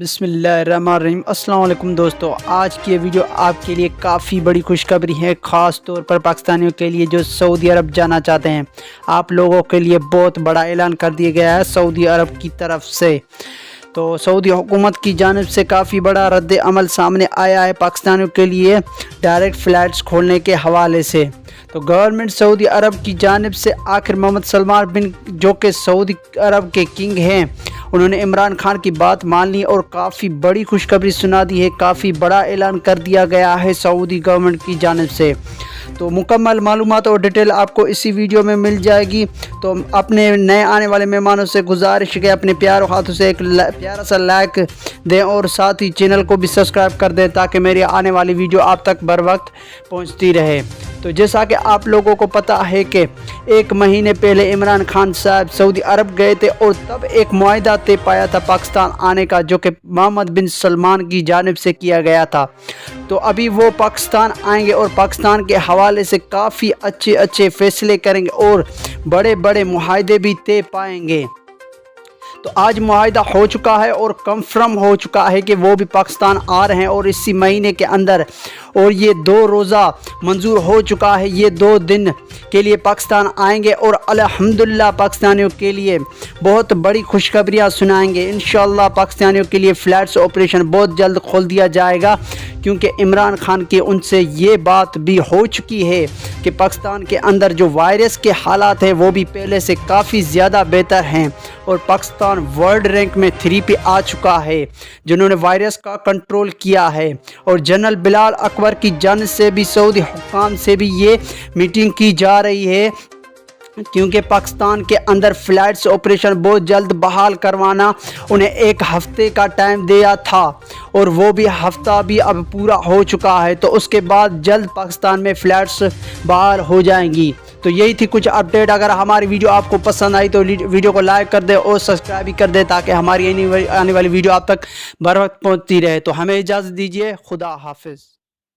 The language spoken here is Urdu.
بسم اللہ الرحمن الرحیم۔ السلام علیکم دوستو، آج کی یہ ویڈیو آپ کے لیے کافی بڑی خوشخبری ہے، خاص طور پر پاکستانیوں کے لیے جو سعودی عرب جانا چاہتے ہیں۔ آپ لوگوں کے لیے بہت بڑا اعلان کر دیا گیا ہے سعودی عرب کی طرف سے۔ تو سعودی حکومت کی جانب سے کافی بڑا رد عمل سامنے آیا ہے پاکستانیوں کے لیے ڈائریکٹ فلائٹس کھولنے کے حوالے سے۔ تو گورنمنٹ سعودی عرب کی جانب سے آخر محمد سلمان بن جو کہ سعودی عرب کے کنگ ہیں، انہوں نے عمران خان کی بات مان لی اور کافی بڑی خوشخبری سنا دی ہے، کافی بڑا اعلان کر دیا گیا ہے سعودی گورنمنٹ کی جانب سے۔ تو مکمل معلومات اور ڈیٹیل آپ کو اسی ویڈیو میں مل جائے گی۔ تو اپنے نئے آنے والے مہمانوں سے گزارش ہے اپنے پیاروں ہاتھوں سے ایک پیارا سا لائک دیں اور ساتھ ہی چینل کو بھی سبسکرائب کر دیں تاکہ میری آنے والی ویڈیو آپ تک بر وقت پہنچتی رہے۔ تو جیسا کہ آپ لوگوں کو پتہ ہے کہ ایک مہینے پہلے عمران خان صاحب سعودی عرب گئے تھے اور تب ایک معاہدہ طے پایا تھا پاکستان آنے کا، جو کہ محمد بن سلمان کی جانب سے کیا گیا تھا۔ تو ابھی وہ پاکستان آئیں گے اور پاکستان کے حوالے سے کافی اچھے فیصلے کریں گے اور بڑے بڑے معاہدے بھی طے پائیں گے۔ تو آج معاہدہ ہو چکا ہے اور کنفرم ہو چکا ہے کہ وہ بھی پاکستان آ رہے ہیں اور اسی مہینے کے اندر، اور یہ 2 روزہ منظور ہو چکا ہے، یہ 2 دن کے لیے پاکستان آئیں گے اور الحمدللہ پاکستانیوں کے لیے بہت بڑی خوشخبریاں سنائیں گے۔ انشاءاللہ پاکستانیوں کے لیے فلائٹس آپریشن بہت جلد کھول دیا جائے گا، کیونکہ عمران خان کی ان سے یہ بات بھی ہو چکی ہے کہ پاکستان کے اندر جو وائرس کے حالات ہیں وہ بھی پہلے سے کافی زیادہ بہتر ہیں اور پاکستان ورلڈ رینک میں 3 پہ آ چکا ہے، جنہوں نے وائرس کا کنٹرول کیا ہے۔ اور جنرل بلال اکبر کی جانب سے بھی سعودی حکام سے بھی یہ میٹنگ کی جا رہی ہے، کیونکہ پاکستان کے اندر فلائٹس آپریشن بہت جلد بحال کروانا انہیں 1 ہفتے کا ٹائم دیا تھا اور وہ بھی ہفتہ بھی اب پورا ہو چکا ہے۔ تو اس کے بعد جلد پاکستان میں فلائٹس بحال ہو جائیں گی۔ تو یہی تھی کچھ اپڈیٹ۔ اگر ہماری ویڈیو آپ کو پسند آئی تو ویڈیو کو لائک کر دیں اور سبسکرائب بھی کر دیں تاکہ ہماری آنے والی ویڈیو آپ تک بر وقت پہنچتی رہے۔ تو ہمیں اجازت دیجیے، خدا حافظ۔